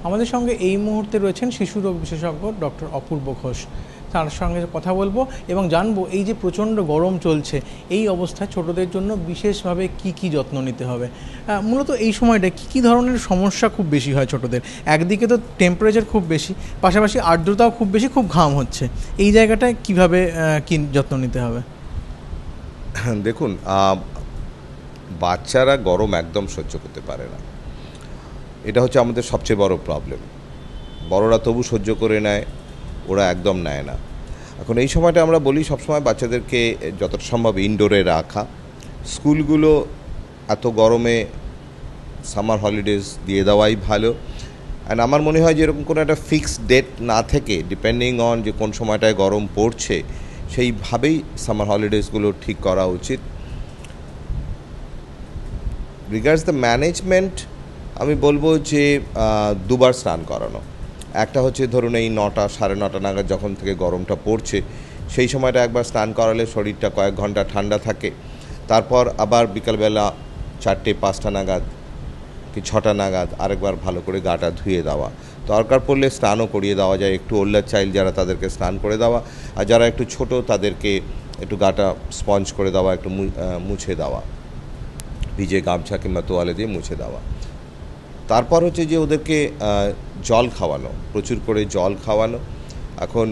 আমাদের সঙ্গে এই মুহূর্তে রয়েছেন শিশু রোগ বিশেষজ্ঞ ডক্টর অপূর্ব ঘোষ। তার সঙ্গে কথা বলবো এবং জানবো এই যে প্রচণ্ড গরম চলছে, এই অবস্থায় ছোটদের জন্য বিশেষভাবে কি যত্ন নিতে হবে। মূলত এই সময়টা কি ধরনের সমস্যা খুব বেশি হয় ছোটদের? একদিকে তো টেম্পারেচার খুব বেশি, পাশাপাশি আর্দ্রতাও খুব বেশি, খুব ঘাম হচ্ছে। এই জায়গাটায় কিভাবে কি যত্ন নিতে হবে? দেখুন, বাচ্চারা গরম একদম সহ্য করতে পারে না, এটা হচ্ছে আমাদের সবচেয়ে বড় প্রবলেম। বড়রা তবু সহ্য করে নেয়, ওরা একদম নেয় না। এখন এই সময়টা আমরা বলি সবসময় বাচ্চাদেরকে যতটা সম্ভব ইনডোরে রাখা। স্কুলগুলো এত গরমে সামার হলিডেজ দিয়ে দেওয়াই ভালো। অ্যান্ড আমার মনে হয় যে এরকম কোনো একটা ফিক্সড ডেট না থেকে, ডিপেন্ডিং অন যে কোন সময়টায় গরম পড়ছে, সেইভাবেই সামার হলিডেজগুলো ঠিক করা উচিত। রিগার্ডস দ্য ম্যানেজমেন্ট, আমি বলবো যে দুবার স্নান করানো। একটা হচ্ছে ধরুন এই 9টা সাড়ে 9টা নাগাদ যখন থেকে গরমটা পড়ছে, সেই সময়টা একবার স্নান করালে শরীরটা কয়েক ঘন্টা ঠান্ডা থাকে। তারপর আবার বিকালবেলা 4টে 5টা নাগাদ কি 6টা নাগাদ আরেকবার ভালো করে গাটা ধুয়ে দেওয়া। দরকার পড়লে স্নানও করিয়ে দেওয়া যায়। একটু ওল্ডার চাইল্ড যারা, তাদেরকে স্নান করে দেওয়া, আর যারা একটু ছোট তাদেরকে একটু গাটা স্পঞ্জ করে দেওয়া, একটু মুছে দেওয়া, ভিজে গামছা কিংবা তোয়ালে দিয়ে মুছে দেওয়া। তারপর হচ্ছে যে ওদেরকে জল খাওয়ানো, প্রচুর করে জল খাওয়ানো। এখন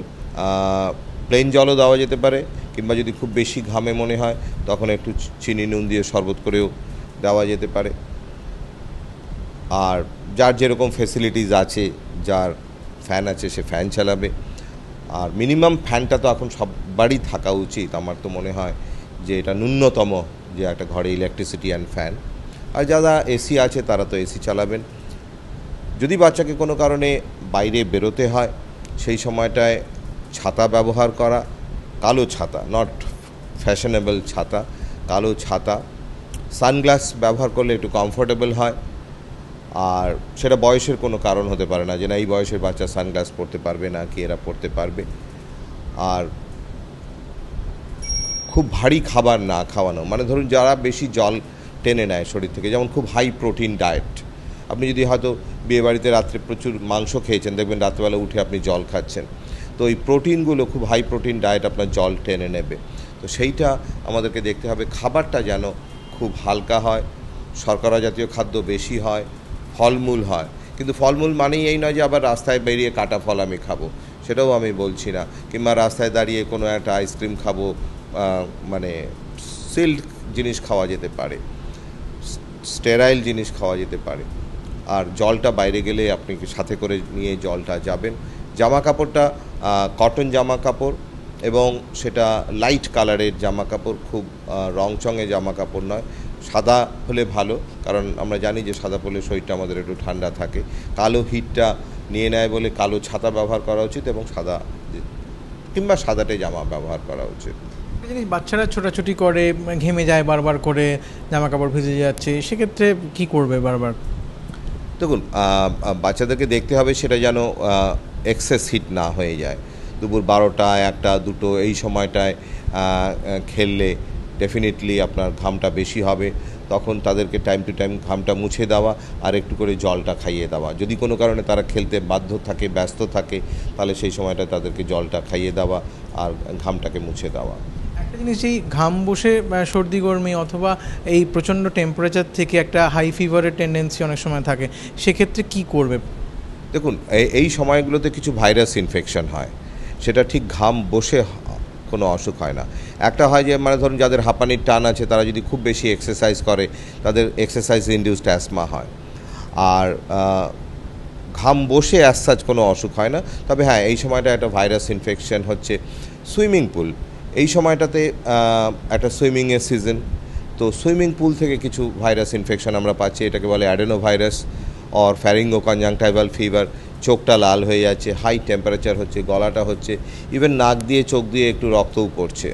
প্লেন জলও দেওয়া যেতে পারে, কিংবা যদি খুব বেশি ঘামে মনে হয় তখন একটু চিনি নুন দিয়ে শরবত করেও দেওয়া যেতে পারে। আর যার যেরকম ফেসিলিটিস আছে, যার ফ্যান আছে সে ফ্যান চালাবে। আর মিনিমাম ফ্যানটা তো এখন সববারই থাকা উচিত। আমার তো মনে হয় যে এটা ন্যূনতম, যে একটা ঘরে ইলেকট্রিসিটি অ্যান্ড ফ্যান। আর যারা এসি আছে তারা তো এসি চালাবেন। যদি বাচ্চাকে কোনো কারণে বাইরে বেরোতে হয়, সেই সময়টায় ছাতা ব্যবহার করা, কালো ছাতা, নট ফ্যাশনেবল ছাতা, কালো ছাতা। সানগ্লাস ব্যবহার করলে একটু কমফোর্টেবল হয়। আর সেটা বয়সের কোনো কারণ হতে পারে না যে না এই বয়সের বাচ্চা সানগ্লাস পরতে পারবে না, কি এরা পরতে পারবে। আর খুব ভারী খাবার না খাওয়ানো, মানে ধরুন যারা বেশি জল টেনে নেয় শরীর থেকে, যেমন খুব হাই প্রোটিন ডায়েট। আপনি যদি হয়তো বিয়েবাড়িতে রাত্রে প্রচুর মাংস খেয়েছেন, দেখবেন রাত্রেবেলা উঠে আপনি জল খাচ্ছেন। তো এই প্রোটিনগুলো, খুব হাই প্রোটিন ডায়েট আপনার জল টেনে নেবে। তো সেইটা আমাদেরকে দেখতে হবে। খাবারটা যেন খুব হালকা হয়, শর্করা জাতীয় খাদ্য বেশি হয়, ফলমূল হয়। কিন্তু ফলমূল মানেই এই নয় যে আবার রাস্তায় বেরিয়ে কাটা ফল আমি খাবো, সেটাও আমি বলছি না। কিংবা রাস্তায় দাঁড়িয়ে কোনো একটা আইসক্রিম খাবো, মানে সিল্ড জিনিস খাওয়া যেতে পারে, স্টেরাইল জিনিস খাওয়া যেতে পারে। আর জলটা বাইরে গেলে আপনি সাথে করে নিয়ে জলটা যাবেন। জামা কাপড়টা কটন জামা কাপড়, এবং সেটা লাইট কালারের জামা কাপড়, খুব রংচঙে জামা কাপড় নয়। সাদা হলে ভালো, কারণ আমরা জানি যে সাদা পরলে শরীরটা আমাদের একটু ঠান্ডা থাকে। কালো হিটটা নিয়ে নেয় বলে কালো ছাতা ব্যবহার করা উচিত, এবং সাদা কিংবা সাদাটে জামা ব্যবহার করা উচিত। জিনিস বাচ্চারা ছোটাছুটি করে, ঘেমে যায় বারবার করে, জামা কাপড় ভিজে যাচ্ছে, সেক্ষেত্রে কি করবে বারবার? দেখুন, বাচ্চাদেরকে দেখতে হবে সেটা যেন এক্সেস হিট না হয়ে যায়। দুপুর 12টা 1টা 2টো এই সময়টায় খেললে ডেফিনেটলি আপনার ঘামটা বেশি হবে। তখন তাদেরকে টাইম টু টাইম ঘামটা মুছে দেওয়া, আর একটু করে জলটা খাইয়ে দেওয়া। যদি কোনো কারণে তারা খেলতে বাধ্য থাকে, ব্যস্ত থাকে, তাহলে সেই সময়টা তাদেরকে জলটা খাইয়ে দেওয়া আর ঘামটাকে মুছে দেওয়া। একটা জিনিস, এই ঘাম বসে সর্দি গরমি অথবা এই প্রচণ্ড টেম্পারেচার থেকে একটা হাই ফিভারের টেন্ডেন্সি অনেক সময় থাকে, সেক্ষেত্রে কি করবে? দেখুন, এই সময়গুলোতে কিছু ভাইরাস ইনফেকশন হয়, সেটা ঠিক ঘাম বসে কোনো অসুখ হয় না। একটা হয় যে মানে ধরুন যাদের হাঁপানির টান আছে, তারা যদি খুব বেশি এক্সারসাইজ করে, তাদের এক্সারসাইজ ইনডিউসড অ্যাসমা হয়। আর ঘাম বসে অ্যাজ কোনো অসুখ হয় না। তবে হ্যাঁ, এই সময়টা একটা ভাইরাস ইনফেকশন হচ্ছে। সুইমিং পুল, এই সময়টাতে একটা সুইমিংয়ের সিজন, তো সুইমিং পুল থেকে কিছু ভাইরাস ইনফেকশন আমরা পাচ্ছি। এটাকে বলে অ্যাডেনো ভাইরাস অর ফ্যারিঙ্গো কনজাংটাইভাল ফিভার। চোখটা লাল হয়ে যাচ্ছে, হাই টেম্পারেচার হচ্ছে, গলাটা হচ্ছে, ইভেন নাক দিয়ে চোখ দিয়ে একটু রক্তও পড়ছে।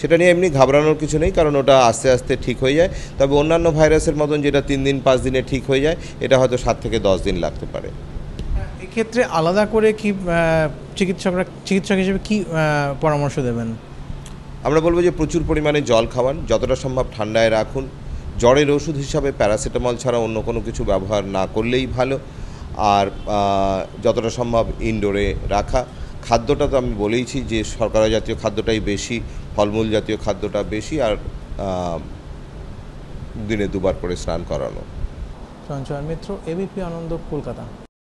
সেটা নিয়ে এমনি ঘাবড়ানোর কিছু নেই, কারণ ওটা আস্তে আস্তে ঠিক হয়ে যায়। তবে অন্যান্য ভাইরাসের মতন যেটা 3 দিন 5 দিনে ঠিক হয়ে যায়, এটা হয়তো 7 থেকে 10 দিন লাগতে পারে। এক্ষেত্রে আলাদা করে কি চিকিৎসক হিসেবে কি পরামর্শ দেবেন? আমরা বলবো যে প্রচুর পরিমাণে জল খাওয়ান, যতটা সম্ভব ঠান্ডায় রাখুন। জ্বরের ওষুধ হিসাবে প্যারাসিটামল ছাড়া অন্য কোনো কিছু ব্যবহার না করলেই ভালো। আর যতটা সম্ভব ইনডোরে রাখা। খাদ্যটা তো আমি বলেইছি যে শর্করা জাতীয় খাদ্যটাই বেশি, ফলমূল জাতীয় খাদ্যটা বেশি, আর দিনে 2বার করে স্নান করানো। সঞ্চয় মিত্র, এবিপি আনন্দ, কলকাতা।